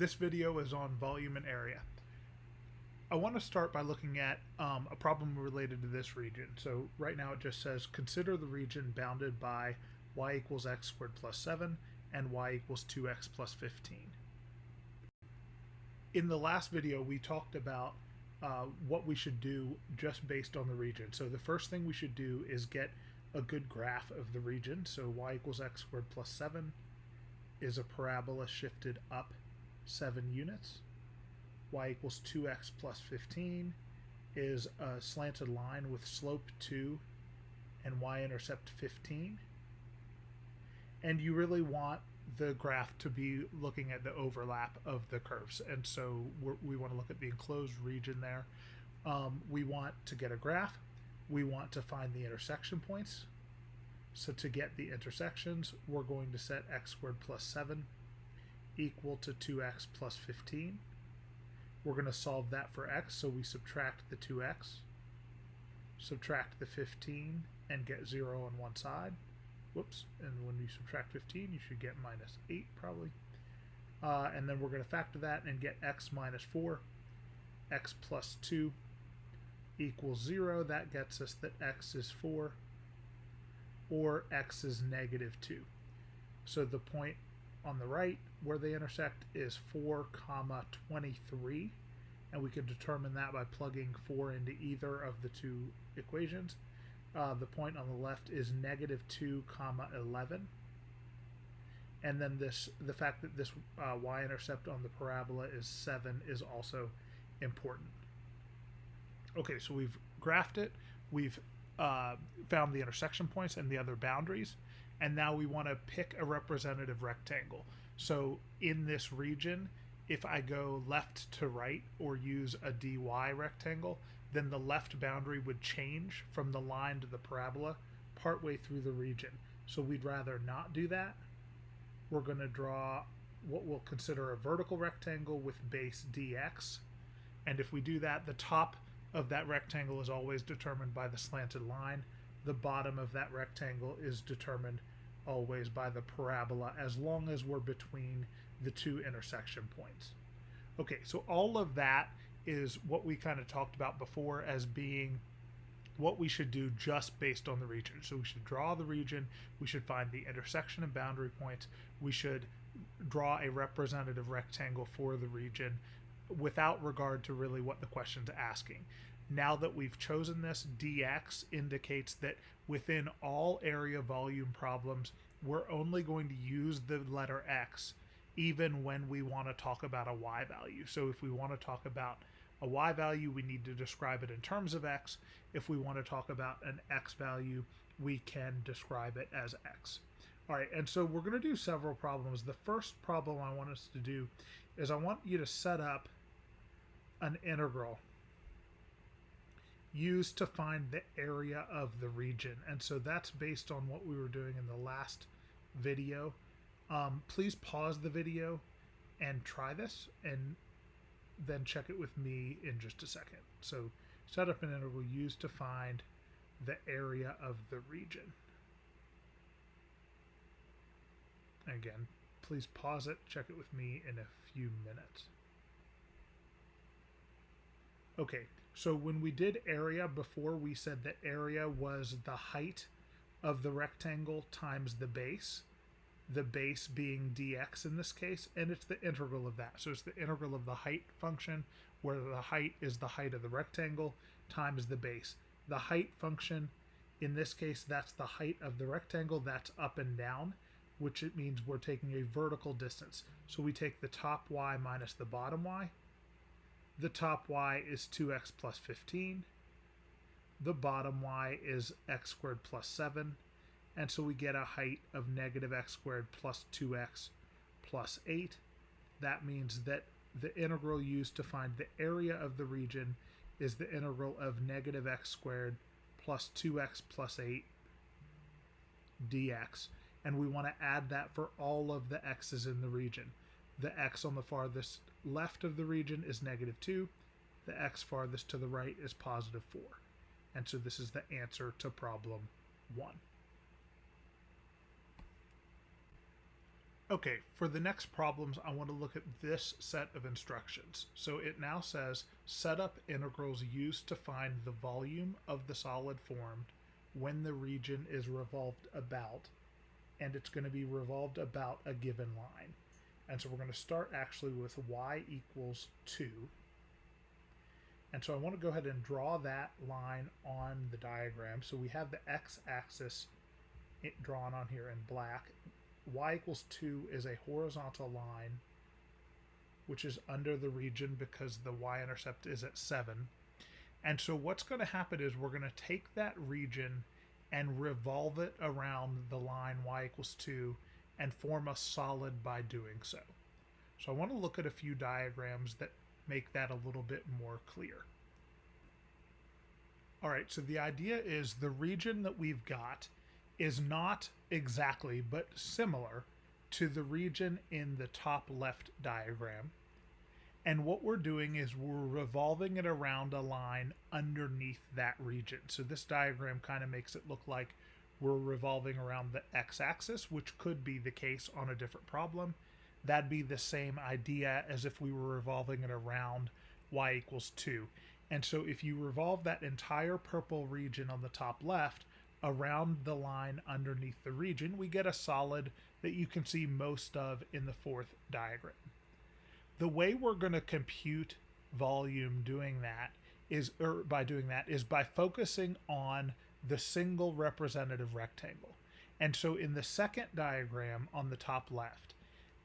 This video is on volume and area. I want to start by looking at a problem related to this region. So right now it just says consider the region bounded by y equals x squared plus 7 and y equals 2x plus 15. In the last video we talked about what we should do just based on the region. So the first thing we should do is get a good graph of the region. So y equals x squared plus 7 is a parabola shifted up 7 units. Y equals 2x plus 15 is a slanted line with slope 2 and y-intercept 15. And you really want the graph to be looking at the overlap of the curves. And so we want to look at the enclosed region there. We want to get a graph. We want to find the intersection points. So to get the intersections, we're going to set x squared plus 7 equal to 2x plus 15. We're going to solve that for x, so we subtract the 2x, subtract the 15, and get 0 on one side. Whoops, and when you subtract 15, you should get minus 8 probably. And then we're going to factor that and get x minus 4, x plus 2 equals 0. That gets us that x is 4, or x is negative 2. So the point on the right where they intersect is 4 comma 23, and we can determine that by plugging 4 into either of the two equations. The point on the left is negative 2 comma 11, and then the fact that this y-intercept on the parabola is 7 is also important. Okay, so we've graphed it, we've found the intersection points and the other boundaries, and now we want to pick a representative rectangle. So in this region, if I go left to right or use a dy rectangle, then the left boundary would change from the line to the parabola partway through the region. So we'd rather not do that. We're going to draw what we'll consider a vertical rectangle with base dx. And if we do that, the top of that rectangle is always determined by the slanted line. The bottom of that rectangle is determined always by the parabola, as long as we're between the two intersection points. Okay, so all of that is what we kind of talked about before as being what we should do just based on the region. So we should draw the region, we should find the intersection and boundary points, we should draw a representative rectangle for the region without regard to really what the question's asking. Now that we've chosen this, dx indicates that within all area volume problems, we're only going to use the letter x even when we want to talk about a y value. So if we want to talk about a y value, we need to describe it in terms of x. If we want to talk about an x value, we can describe it as x. All right, and so we're going to do several problems. The first problem I want us to do is I want you to set up an integral used to find the area of the region. And so that's based on what we were doing in the last video. Please pause the video and try this, and then check it with me in just a second. So set up an integral used to find the area of the region. Again, please pause it, check it with me in a few minutes. Okay, so when we did area before, we said that area was the height of the rectangle times the base being dx in this case, and it's the integral of that. So it's the integral of the height function, where the height is the height of the rectangle times the base. The height function, in this case, that's the height of the rectangle, that's up and down, which it means we're taking a vertical distance. So we take the top y minus the bottom y. The top y is 2x plus 15. The bottom y is x squared plus 7. And so we get a height of negative x squared plus 2x plus 8. That means that the integral used to find the area of the region is the integral of negative x squared plus 2x plus 8 dx. And we want to add that for all of the x's in the region. The x on the farthest left of the region is negative 2. The x farthest to the right is positive 4. And so this is the answer to problem 1. Okay, for the next problems, I want to look at this set of instructions. So it now says set up integrals used to find the volume of the solid formed when the region is revolved about, and it's going to be revolved about a given line. And so we're going to start actually with y equals 2. And so I want to go ahead and draw that line on the diagram. So we have the x-axis drawn on here in black. Y equals 2 is a horizontal line, which is under the region because the y-intercept is at 7. And so what's going to happen is we're going to take that region and revolve it around the line y equals 2 and form a solid by doing so. So I want to look at a few diagrams that make that a little bit more clear. All right, so the idea is the region that we've got is not exactly, but similar to the region in the top left diagram. And what we're doing is we're revolving it around a line underneath that region. So this diagram kind of makes it look like we're revolving around the x-axis, which could be the case on a different problem. That'd be the same idea as if we were revolving it around y equals 2. And so if you revolve that entire purple region on the top left around the line underneath the region, we get a solid that you can see most of in the fourth diagram. The way we're going to compute volume is by focusing on the single representative rectangle. And so in the second diagram on the top left,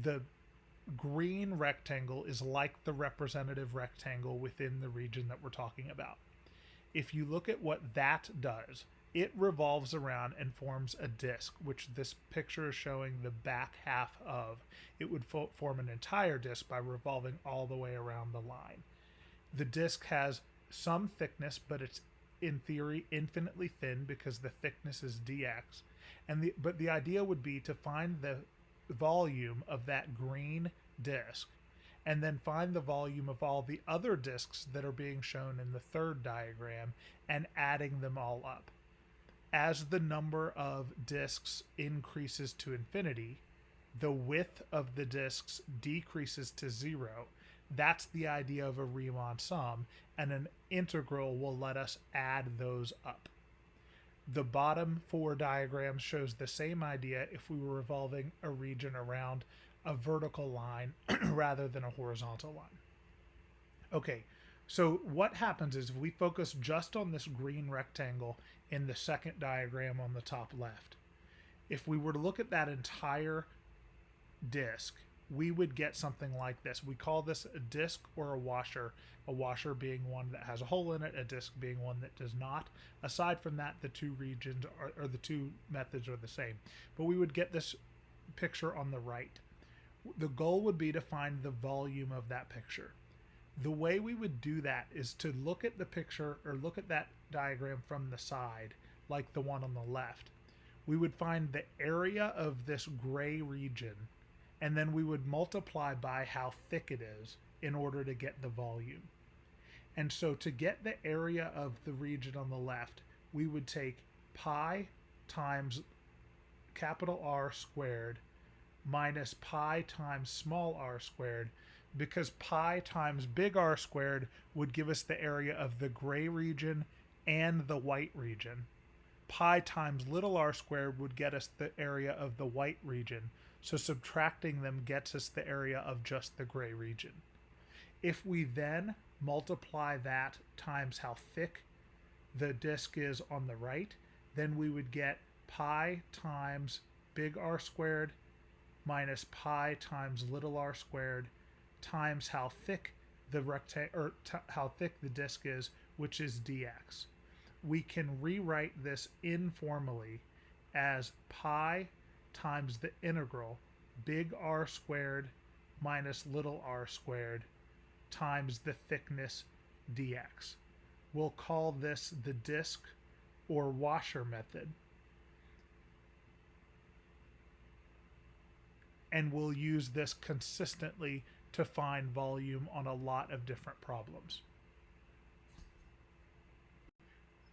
the green rectangle is like the representative rectangle within the region that we're talking about. If you look at what that does, it revolves around and forms a disk, which this picture is showing the back half of. It would form an entire disk by revolving all the way around the line. The disk has some thickness, but it's in theory infinitely thin because the thickness is dx. But the idea would be to find the volume of that green disk and then find the volume of all the other disks that are being shown in the third diagram and adding them all up. As the number of disks increases to infinity, the width of the disks decreases to 0. That's the idea of a Riemann sum, and an integral will let us add those up. The bottom 4 diagrams shows the same idea if we were revolving a region around a vertical line rather than a horizontal line. Okay, so what happens is if we focus just on this green rectangle in the second diagram on the top left, if we were to look at that entire disk, we would get something like this. We call this a disk or a washer being one that has a hole in it, a disk being one that does not. Aside from that, the two regions or the two methods are the same. But we would get this picture on the right. The goal would be to find the volume of that picture. The way we would do that is to look at the picture or look at that diagram from the side, like the one on the left. We would find the area of this gray region, and then we would multiply by how thick it is in order to get the volume. And so to get the area of the region on the left, we would take pi times capital R squared minus pi times small r squared, because pi times big R squared would give us the area of the gray region and the white region. Pi times little r squared would get us the area of the white region, so subtracting them gets us the area of just the gray region. If we then multiply that times how thick the disk is on the right, then we would get pi times big R squared minus pi times little r squared times how thick the how thick the disk is, which is dx. We can rewrite this informally as pi times the integral big R squared minus little r squared times the thickness dx. We'll call this the disk or washer method. And we'll use this consistently to find volume on a lot of different problems.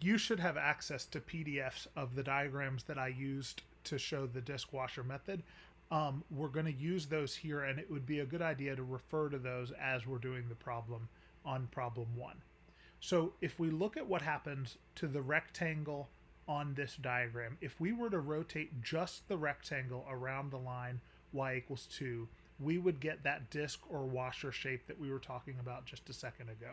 You should have access to PDFs of the diagrams that I used to show the disk washer method. we're going to use those here, and it would be a good idea to refer to those as we're doing the problem on problem 1. So if we look at what happens to the rectangle on this diagram, if we were to rotate just the rectangle around the line y equals 2, we would get that disc or washer shape that we were talking about just a second ago.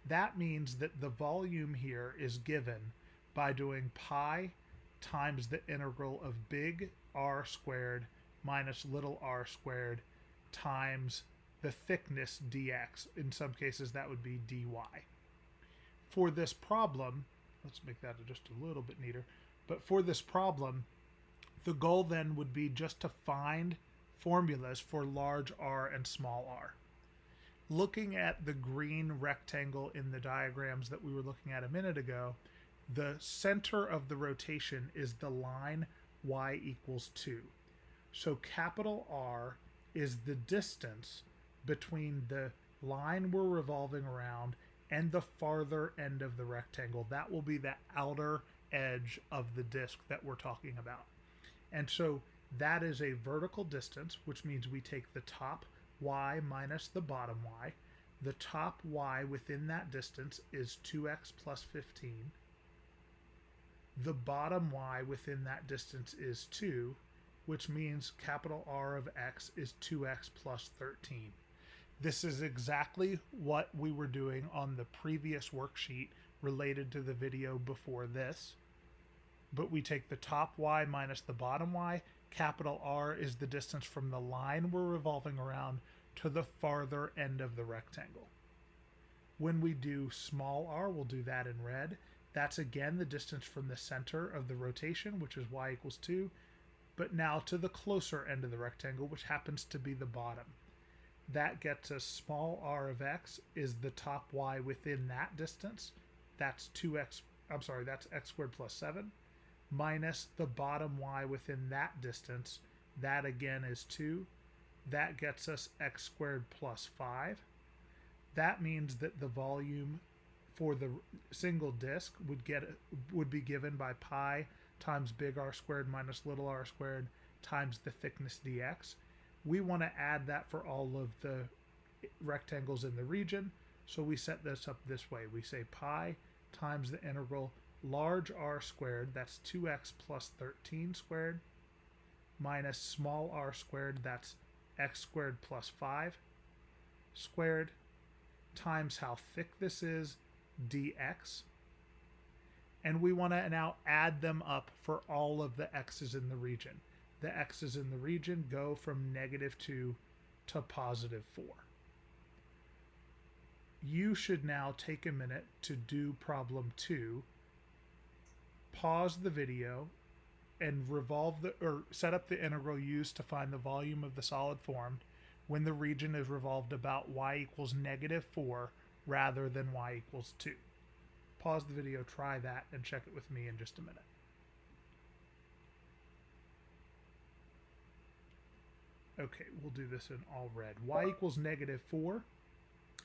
That means that the volume here is given by doing pi times the integral of big R squared minus little r squared times the thickness dx. In some cases that would be dy. For this problem, let's make that just a little bit neater, but for this problem, the goal then would be just to find formulas for large r and small r. Looking at the green rectangle in the diagrams that we were looking at a minute ago, the center of the rotation is the line y equals 2. So capital R is the distance between the line we're revolving around and the farther end of the rectangle. That will be the outer edge of the disk that we're talking about. And so that is a vertical distance, which means we take the top y minus the bottom y. The top y within that distance is 2x plus 15. The bottom y within that distance is 2, which means capital R of x is 2x plus 13. This is exactly what we were doing on the previous worksheet related to the video before this. But we take the top y minus the bottom y. Capital R is the distance from the line we're revolving around to the farther end of the rectangle. When we do small r, we'll do that in red. That's again the distance from the center of the rotation, which is y equals 2, but now to the closer end of the rectangle, which happens to be the bottom. That gets us small r of x is the top y within that distance. That's that's x squared plus 7, minus the bottom y within that distance. That again is 2. That gets us x squared plus 5. That means that the volume for the single disk would be given by pi times big R squared minus little r squared times the thickness dx. We want to add that for all of the rectangles in the region, so we set this up this way. We say pi times the integral large R squared, that's 2x plus 13 squared, minus small r squared, that's x squared plus 5 squared, times how thick this is, dx. And we want to now add them up for all of the x's in the region. The x's in the region go from -2 to +4. You should now take a minute to do problem 2, pause the video, and set up the integral used to find the volume of the solid formed when the region is revolved about y equals -4 rather than y equals 2. Pause the video, try that, and check it with me in just a minute. Okay, we'll do this in all red. Y equals -4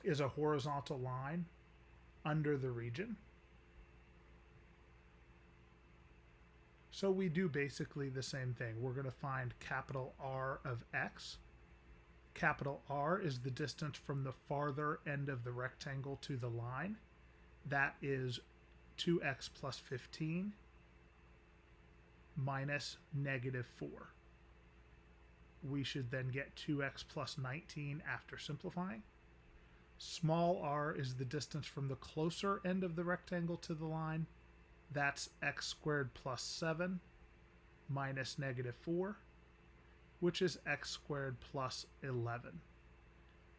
is a horizontal line under the region. So we do basically the same thing. We're going to find capital R of x. Capital R is the distance from the farther end of the rectangle to the line. That is 2x plus 15 minus -4. We should then get 2x plus 19 after simplifying. Small r is the distance from the closer end of the rectangle to the line. That's x squared plus 7 minus -4, which is x squared plus 11.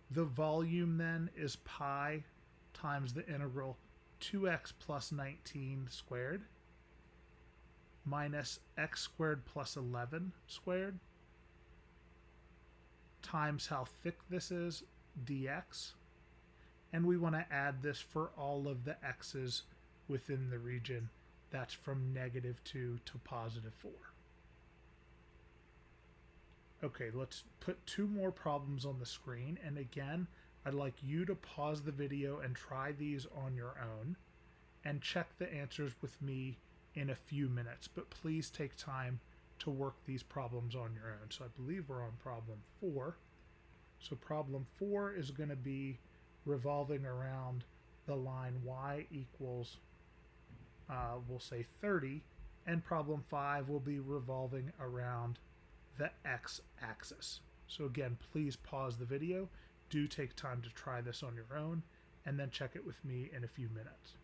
The volume then is pi times the integral 2x plus 19 squared minus x squared plus 11 squared times how thick this is, dx. And we want to add this for all of the x's within the region. That's from -2 to +4. Okay, let's put 2 more problems on the screen. And again, I'd like you to pause the video and try these on your own and check the answers with me in a few minutes. But please take time to work these problems on your own. So I believe we're on problem 4. So problem 4 is going to be revolving around the line y equals, we'll say 30, and problem 5 will be revolving around the x-axis. So again, please pause the video. Do take time to try this on your own, and then check it with me in a few minutes.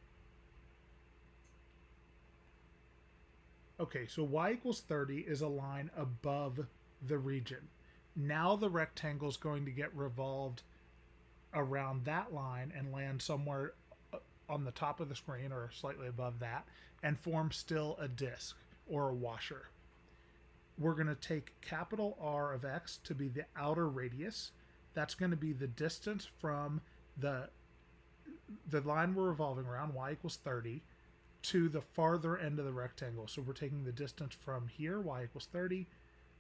Okay, so y equals 30 is a line above the region. Now the rectangle is going to get revolved around that line and land somewhere on the top of the screen or slightly above that and form still a disk or a washer. We're going to take capital R of x to be the outer radius. That's going to be the distance from the line we're revolving around, y equals 30, to the farther end of the rectangle. So we're taking the distance from here, y equals 30,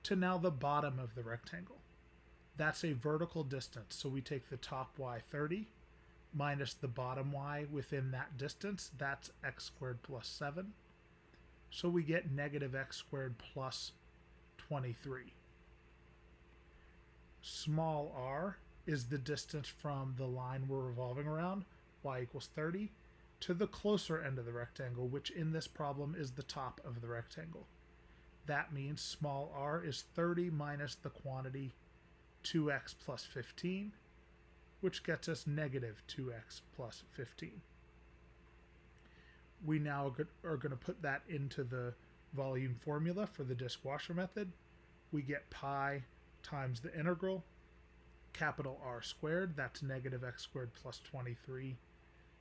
to now the bottom of the rectangle. That's a vertical distance. So we take the top y, 30, minus the bottom y within that distance. That's x squared plus 7. So we get negative x squared plus 23. Small r is the distance from the line we're revolving around, y equals 30, to the closer end of the rectangle, which in this problem is the top of the rectangle. That means small r is 30 minus the quantity 2x plus 15, which gets us negative 2x plus 15. We now are going to put that into the volume formula for the disk washer method. We get pi times the integral, capital R squared, that's negative x squared plus 23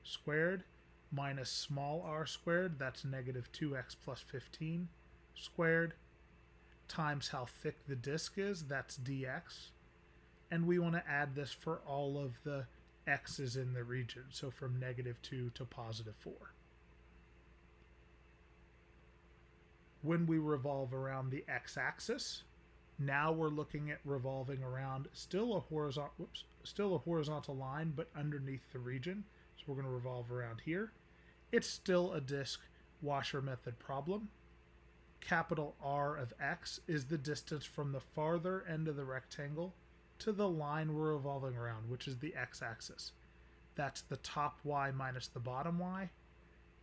squared, minus small r squared, that's negative 2x plus 15 squared, times how thick the disk is, that's dx. And we want to add this for all of the x's in the region, so from negative 2 to positive 4. When we revolve around the x-axis, now we're looking at revolving around still a horizontal line, but underneath the region. So we're going to revolve around here. It's still a disk washer method problem. Capital R of x is the distance from the farther end of the rectangle to the line we're revolving around, which is the x-axis. That's the top y minus the bottom y.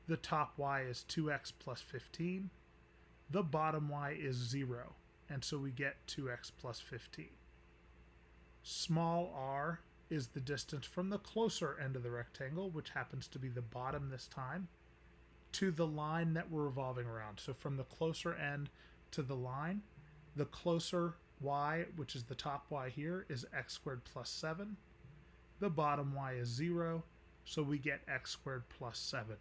The top y is 2x plus 15. The bottom y is 0, and so we get 2x plus 15. Small r is the distance from the closer end of the rectangle, which happens to be the bottom this time, to the line that we're revolving around. So from the closer end to the line, the closer y, which is the top y here, is x squared plus 7. The bottom y is 0, so we get x squared plus 7.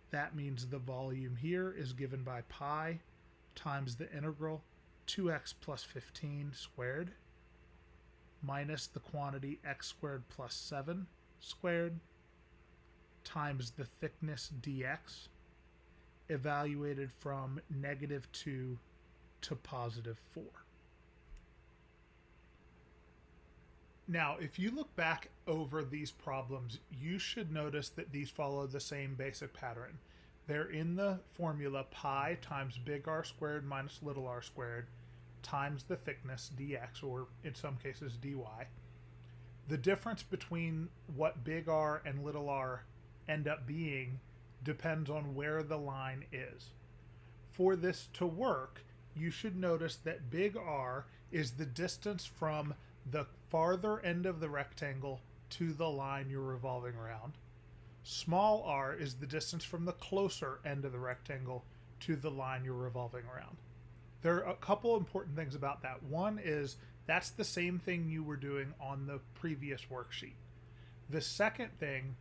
That means the volume here is given by pi times the integral 2x plus 15 squared minus the quantity x squared plus 7 squared times the thickness dx, evaluated from negative 2 to positive 4. Now, if you look back over these problems, you should notice that these follow the same basic pattern. They're in the formula pi times big R squared minus little r squared times the thickness dx, or in some cases dy. The difference between what big R and little r end up being depends on where the line is. For this to work, you should notice that big R is the distance from the farther end of the rectangle to the line you're revolving around. Small r is the distance from the closer end of the rectangle to the line you're revolving around. There are a couple important things about that. One is that's the same thing you were doing on the previous worksheet. The second thing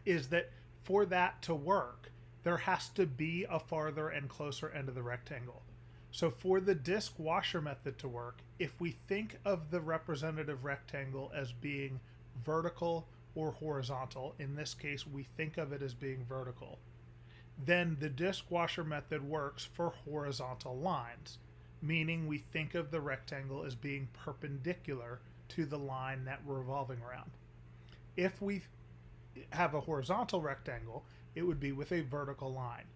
is that for that to work, there has to be a farther and closer end of the rectangle. So for the disk washer method to work, if we think of the representative rectangle as being vertical or horizontal, in this case we think of it as being vertical, then the disk washer method works for horizontal lines, meaning we think of the rectangle as being perpendicular to the line that we're revolving around. If we have a horizontal rectangle, it would be with a vertical line.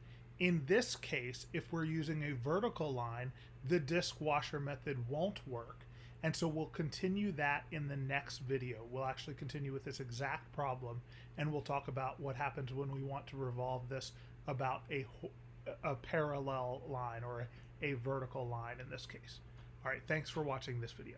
In this case, if we're using a vertical line, the disk washer method won't work. And so we'll continue that in the next video. We'll actually continue with this exact problem, and we'll talk about what happens when we want to revolve this about a parallel line, or a vertical line in this case. All right, thanks for watching this video.